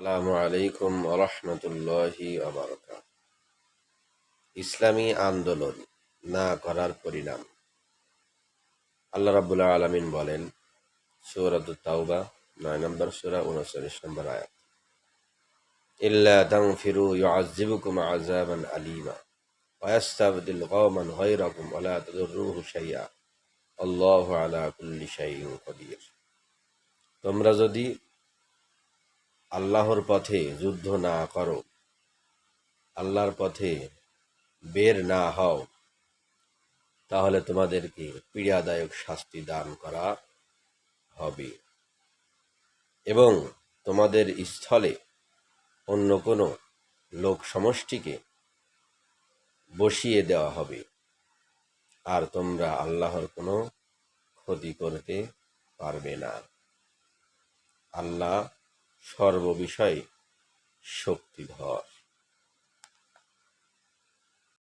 আসসালামু আলাইকুম ওয়া রাহমাতুল্লাহি ওয়া বারাকাতুহু। ইসলামী আন্দোলন না করার পরিণাম। আল্লাহ রাব্বুল আলামিন বলেন সূরাতুত তাওবা ৯ নম্বর সূরা ৩৯ নম্বর আয়াত, ইল্লা তাগফিরু ইউআযযিবুকুম আযাবান আলীমা ওয়া ইস্তাবদিল কওমান গায়রাকুম ওয়া লা তাদুররুহু শাইআ আল্লাহু আলা কুল্লি শাইইন কাদির। তোমরা যদি আল্লাহর পথে যুদ্ধ না করো, আল্লাহর পথে বের না হও, তাহলে তোমাদেরকে পীড়াদায়ক শাস্তি দান করা হবে এবং তোমাদের স্থলে অন্য কোনো লোক সমষ্টিকে বসিয়ে দেওয়া হবে, আর তোমরা আল্লাহর কোনো ক্ষতি করতে পারবে না। আল্লাহ সর্ববিষয়ে শক্তিধর।